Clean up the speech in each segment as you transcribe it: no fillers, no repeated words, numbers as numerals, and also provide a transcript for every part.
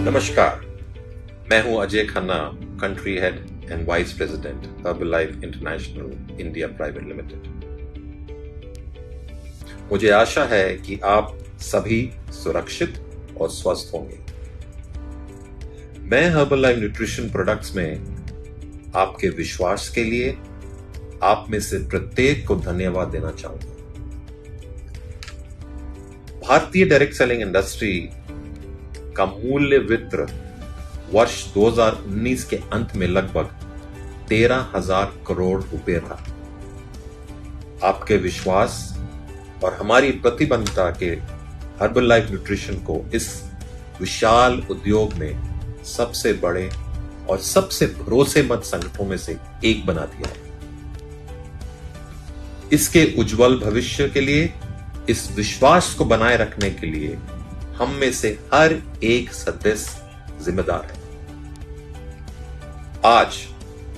नमस्कार, मैं हूं Ajay Khanna, country head and vice president Herbalife international India private limited. मुझे आशा है कि आप सभी सुरक्षित और स्वस्थ होंगे। मैं हर्बलाइफ न्यूट्रिशन प्रोडक्ट्स में आपके विश्वास के लिए आप में से प्रत्येक को धन्यवाद देना चाहूंगा। भारतीय डायरेक्ट सेलिंग इंडस्ट्री का मूल्य वित्त वर्ष 2019 के अंत में लगभग 13,000 करोड़ रुपए था। आपके विश्वास और हमारी प्रतिबद्धता के हर्बलाइफ न्यूट्रिशन को इस विशाल उद्योग में सबसे बड़े और सबसे भरोसेमंद संगठनों में से एक बना दिया है। इसके उज्जवल भविष्य के लिए, इस विश्वास को बनाए रखने के लिए हम में से हर एक सदस्य जिम्मेदार है। आज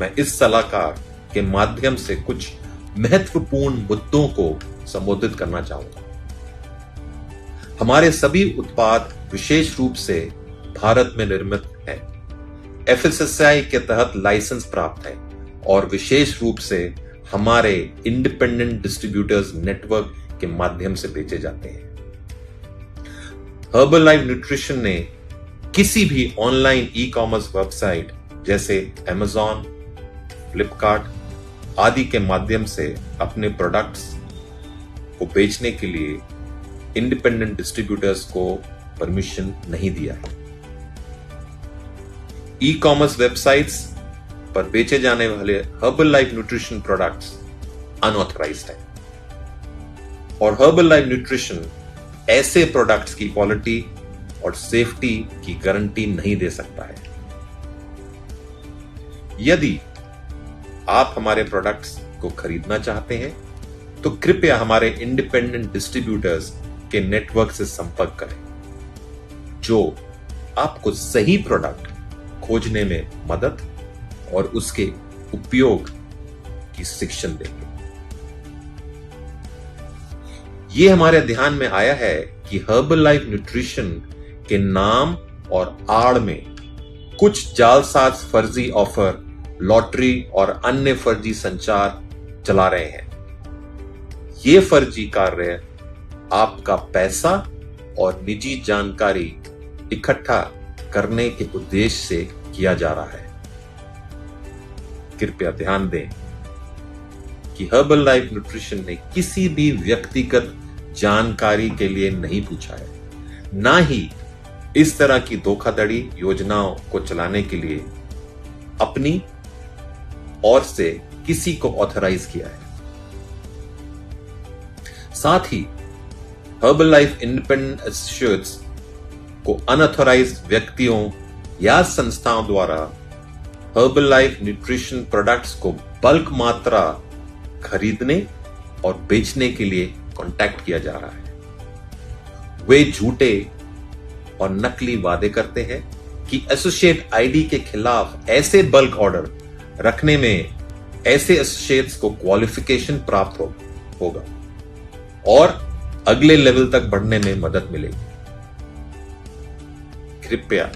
मैं इस सलाहकार के माध्यम से कुछ महत्वपूर्ण मुद्दों को संबोधित करना चाहूंगा। हमारे सभी उत्पाद विशेष रूप से भारत में निर्मित हैं, FSSAI के तहत लाइसेंस प्राप्त है और विशेष रूप से हमारे इंडिपेंडेंट डिस्ट्रीब्यूटर्स नेटवर्क के माध्यम से बेचे जाते हैं। हर्बलाइफ न्यूट्रिशन ने किसी भी ऑनलाइन ई-कॉमर्स वेबसाइट जैसे Amazon, फ्लिपकार्ट आदि के माध्यम से अपने प्रोडक्ट्स को बेचने के लिए इंडिपेंडेंट डिस्ट्रीब्यूटर्स को परमिशन नहीं दिया है। ई-कॉमर्स वेबसाइट्स पर बेचे जाने वाले हर्बलाइफ न्यूट्रिशन प्रोडक्ट्स अनऑथराइज्ड हैं और हर्बलाइफ न्यूट्रिशन ऐसे प्रोडक्ट्स की क्वालिटी और सेफ्टी की गारंटी नहीं दे सकता है। यदि आप हमारे प्रोडक्ट्स को खरीदना चाहते हैं तो कृपया हमारे इंडिपेंडेंट डिस्ट्रीब्यूटर्स के नेटवर्क से संपर्क करें, जो आपको सही प्रोडक्ट खोजने में मदद और उसके उपयोग की शिक्षण देंगे। ये हमारे ध्यान में आया है कि हर्बलाइफ न्यूट्रिशन के नाम और आड़ में कुछ जालसाज फर्जी ऑफर, लॉटरी और अन्य फर्जी संचार चला रहे हैं। ये फर्जी कार्य आपका पैसा और निजी जानकारी इकट्ठा करने के उद्देश्य से किया जा रहा है। कृपया ध्यान दें कि हर्बलाइफ न्यूट्रिशन ने किसी भी व्यक्तिगत जानकारी के लिए नहीं पूछा है, ना ही इस तरह की धोखाधड़ी योजनाओं को चलाने के लिए अपनी ओर से किसी को ऑथराइज किया है। साथ ही हर्बलाइफ इंडिपेंडेंट एसोसिएट्स को अनऑथराइज्ड व्यक्तियों या संस्थाओं द्वारा हर्बलाइफ न्यूट्रिशन प्रोडक्ट्स को बल्क मात्रा खरीदने और बेचने के लिए कांटेक्ट किया जा रहा है। वे झूठे और नकली वादे करते हैं कि एसोसिएट आईडी के खिलाफ ऐसे बल्क ऑर्डर रखने में ऐसे एसोसिएट्स को क्वालिफिकेशन प्राप्त होगा और अगले लेवल तक बढ़ने में मदद मिलेगी। कृपया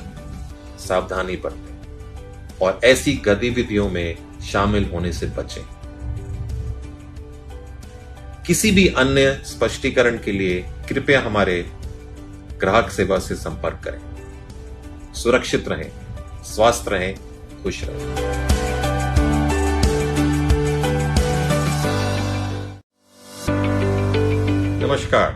सावधानी बरतें और ऐसी गतिविधियों में शामिल होने से बचें। किसी भी अन्य स्पष्टीकरण के लिए कृपया हमारे ग्राहक सेवा से संपर्क करें। सुरक्षित रहें, स्वस्थ रहें, खुश रहें। नमस्कार,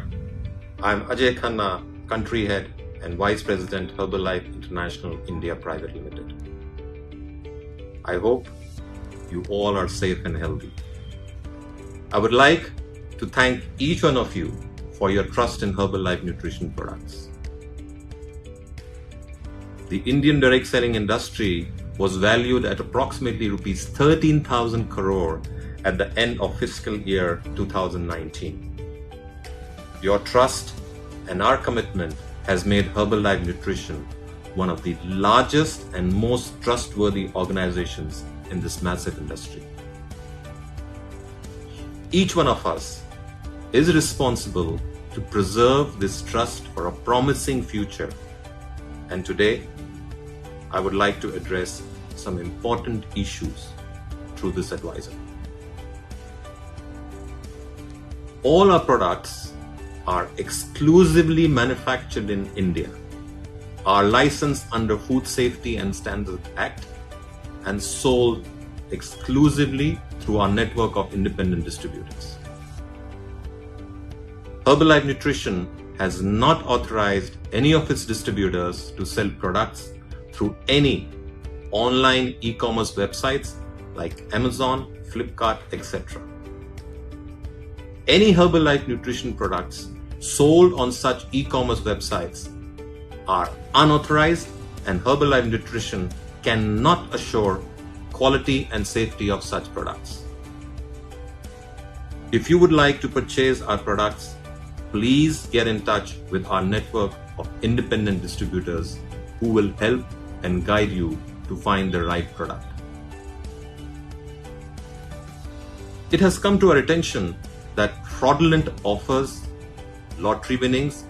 I am Ajay Khanna, Country Head and Vice President Herbalife International India Private Limited. I hope you all are safe and healthy. I would like to thank each one of you for your trust in Herbalife nutrition products. The Indian direct selling industry was valued at approximately rupees 13,000 crore at the end of fiscal year 2019. Your trust and our commitment has made Herbalife Nutrition one of the largest and most trustworthy organizations in this massive industry. Each one of us is responsible to preserve this trust for a promising future. And today, I would like to address some important issues through this advisor. All our products are exclusively manufactured in India, are licensed under Food Safety and Standards Act, and sold exclusively through our network of independent distributors. Herbalife Nutrition has not authorized any of its distributors to sell products through any online e-commerce websites like Amazon, Flipkart, etc. Any Herbalife Nutrition products sold on such e-commerce websites are unauthorized, and Herbalife Nutrition cannot assure quality and safety of such products. If you would like to purchase our products, please get in touch with our network of independent distributors who will help and guide you to find the right product. It has come to our attention that fraudulent offers, lottery winnings,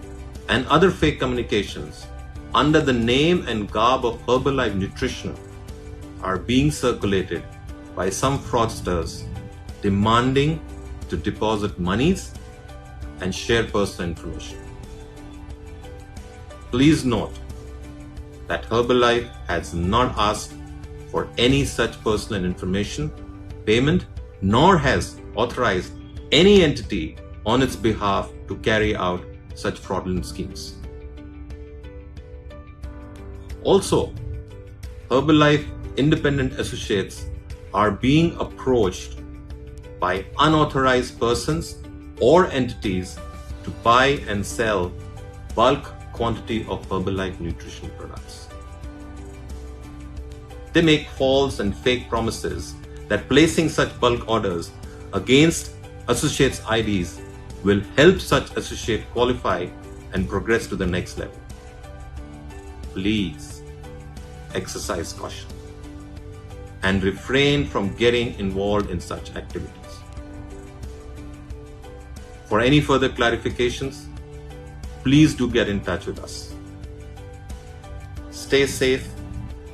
and other fake communications under the name and garb of Herbalife Nutrition are being circulated by some fraudsters demanding to deposit monies and share personal information. Please note that Herbalife has not asked for any such personal information, payment, nor has authorized any entity on its behalf to carry out such fraudulent schemes. Also, Herbalife independent associates are being approached by unauthorized persons or entities to buy and sell bulk quantity of Herbalife Nutrition products. They make false and fake promises that placing such bulk orders against associates' IDs will help such associate qualify and progress to the next level. Please exercise caution and refrain from getting involved in such activities. For any further clarifications, please do get in touch with us. Stay safe,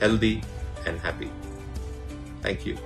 healthy, and happy. Thank you.